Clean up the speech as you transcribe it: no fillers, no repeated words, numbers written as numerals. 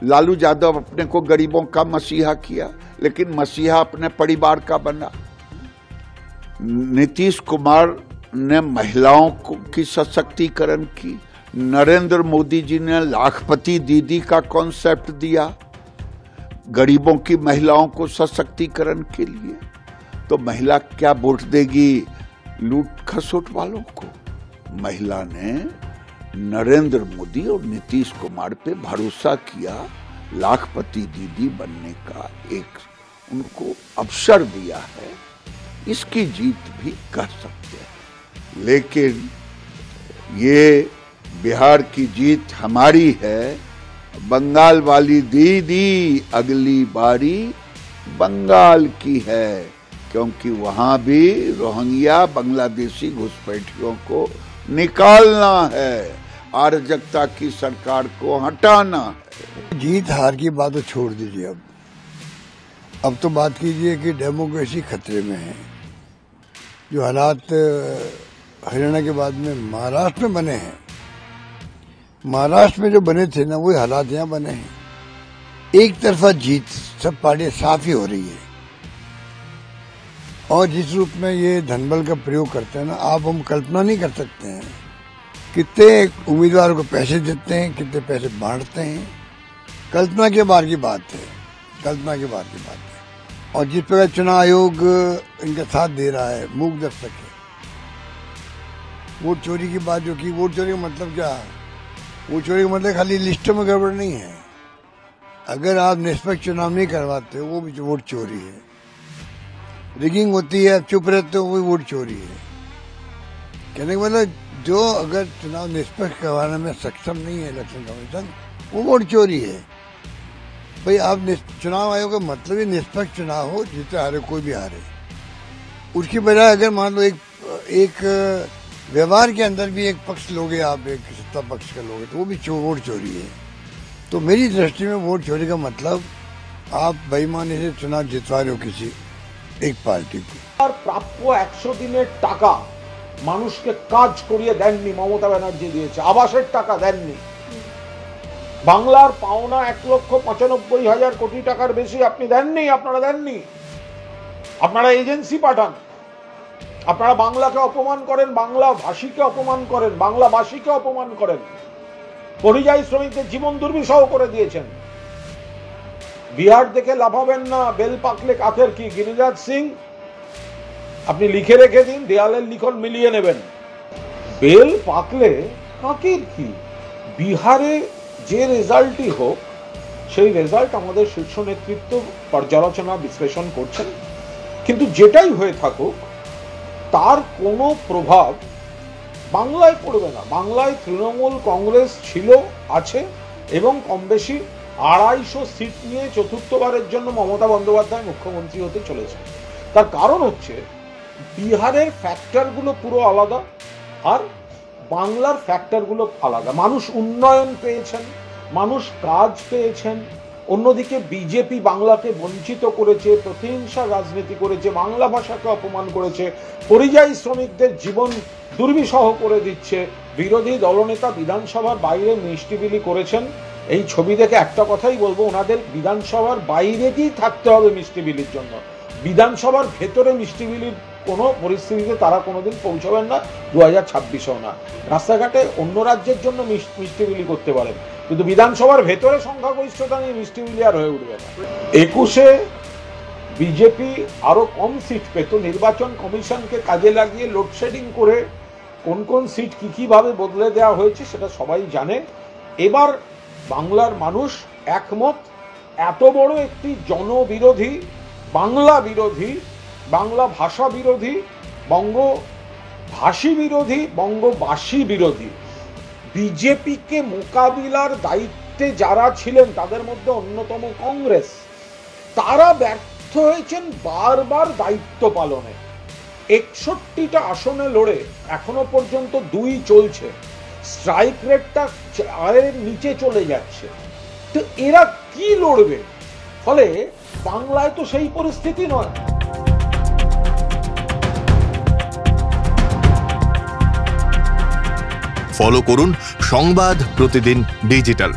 लालू यादव अपने को गरीबों का मसीहा किया, लेकिन मसीहा अपने परिवार का बना। नीतीश कुमार ने महिलाओं की सशक्तिकरण की। नरेंद्र मोदी जी ने लाखपति दीदी का कॉन्सेप्ट दिया गरीबों की महिलाओं को सशक्तिकरण के लिए। तो महिला क्या वोट देगी लूट खसोट वालों को? महिला ने नरेंद्र मोदी और नीतीश कुमार पे भरोसा किया, लाखपति दीदी बनने का एक उनको अवसर दिया है। इसकी जीत भी कह सकते हैं, लेकिन ये बिहार की जीत हमारी है। बंगाल वाली दीदी अगली बारी बंगाल की है, क्योंकि वहां भी रोहिंग्या बांग्लादेशी घुसपैठियों को निकालना है, अराजकता की सरकार को हटाना है। जीत हार की बात तो छोड़ दीजिए, अब तो बात कीजिए कि डेमोक्रेसी खतरे में है। जो हालात हरियाणा के बाद में महाराष्ट्र में बने हैं, महाराष्ट्र में जो बने थे ना, वही हालात यहाँ बने हैं। एक तरफा जीत सब पार्टियां साफ ही हो रही है, और जिस रूप में ये धनबल का प्रयोग करते हैं ना, आप हम कल्पना नहीं कर सकते हैं कितने उम्मीदवारों को पैसे देते हैं, कितने पैसे बांटते हैं। कल्पना के बाहर की बात है, कल्पना के बाहर की बात है। और जिस प्रकार चुनाव आयोग इनका साथ दे रहा है, मूक दर्शक है। वोट चोरी की बात जो की, वोट चोरी का मतलब क्या है? वोट चोरी का मतलब खाली लिस्टों में गड़बड़ नहीं है। अगर आप निष्पक्ष चुनाव नहीं करवाते वो भी वोट चोरी है। रिगिंग होती है, आप चुप रहते हो, वो भी वोट चोरी है। कहने का मतलब जो अगर चुनाव निष्पक्ष करवाने में सक्षम नहीं है इलेक्शन कमीशन, वो वोट चोरी है। भाई आप चुनाव आयोग का मतलब ही निष्पक्ष चुनाव हो, जीते हारे कोई भी हारे। उसकी बजाय अगर मान लो एक व्यवहार के अंदर भी एक पक्ष लोगे आप, एक सत्ता पक्ष का लोगे, तो वो भी वोट चोरी है। तो मेरी दृष्टि में वोट चोरी का मतलब आप बेईमानी से चुनाव जितवा रहे हो किसी एक पार्टी को। और प्राप्य 100 दिনের টাকা মানুষকে কাজ করিয়ে দেননি মমতা ব্যানার্জি দিয়েছে, আবাসের টাকা দেননি। বাংলার পাওনা 1,95,000 কোটি টাকার বেশি আপনি দেননি, আপনারা দেননি। আপনারা এজেন্সি পাঠান, আপনারা বাংলাকে অপমান করেন, বাংলা ভাষীকে অপমান করেন, বাংলা ভাষীকে অপমান করেন। পরিযায়ী শ্রমিকদের জীবন দুর্বিষহ করে দিয়েছেন। বিহার দেখে লাফাবেন না, বেল পাকলে কাকের কি। গিরিরাজ সিং আপনি লিখে রেখে দিন, দেয়ালের লিখন মিলিয়ে নেবেন। বেল পাকলে কাকের কি? বিহারে যে রেজাল্টই হোক, সেই রেজাল্ট আমাদের শীর্ষ নেতৃত্ব পর্যালোচনা বিশ্লেষণ করছেন। কিন্তু যেটাই হয়ে থাকুক, তার কোনো প্রভাব বাংলায় পড়বে না। বাংলায় তৃণমূল কংগ্রেস ছিল, আছে, এবং কম বেশি 250 সিট নিয়ে চতুর্থবারের জন্য মমতা বন্দ্যোপাধ্যায় মুখ্যমন্ত্রী হতে চলেছে। তার কারণ হচ্ছে বিহারের ফ্যাক্টরগুলো পুরো আলাদা, আর বাংলার ফ্যাক্টরগুলো আলাদা। মানুষ উন্নয়ন পেয়েছেন, মানুষ কাজ পেয়েছেন। অন্যদিকে বিজেপি বাংলাকে বঞ্চিত করেছে, প্রতিহিংসার রাজনীতি করেছে, বাংলা ভাষাকে অপমান করেছে, পরিযায়ী শ্রমিকদের জীবন দুর্বিষহ করে দিচ্ছে। বিরোধী দলনেতা বিধানসভার বাইরে মিষ্টিবিলি করেছেন। এই ছবি দেখে একটা কথাই বলবো, ওনাদের বিধানসভার বাইরেই থাকতে হবে মিষ্টিবিলির জন্য। বিধানসভার ভেতরে মিষ্টিবিলির কোনো পরিস্থিতিতে তারা কোনোদিন পৌঁছবেন না, 2026-এও না। রাস্তাঘাটে অন্য রাজ্যের জন্য মিষ্টিবিলি করতে পারেন, কিন্তু বিধানসভার ভেতরে সংখ্যাগরিষ্ঠতা নিয়ে মিষ্টিবিলি আর হয়ে উঠবে না। 21-এ বিজেপি আরো কম সিট পেত। নির্বাচন কমিশনকে কাজে লাগিয়ে লোডশেডিং করে কোন কোন সিট কিভাবে বদলে দেওয়া হয়েছে সেটা সবাই জানে। এবার বাংলার মানুষ একমত, এত বড় একটি জনবিরোধী, বাংলা বিরোধী, বাংলা ভাষা বিরোধী, বঙ্গভাষী বিরোধী, বঙ্গবাসী বিরোধী বিজেপিকে মোকাবিলার দায়িত্বে যারা ছিলেন, তাদের মধ্যে অন্যতম কংগ্রেস, তারা ব্যর্থ হয়েছেন বারবার দায়িত্ব পালনে। 61টা আসনে লড়ে এখনো পর্যন্ত 2 চলছে, স্ট্রাইক রেটটা 4-এর নিচে চলে যাচ্ছে। তো এরা কি লড়বে? ফলে বাংলায় তো সেই পরিস্থিতি নয়। ফলো করুন সংবাদ প্রতিদিন ডিজিটাল।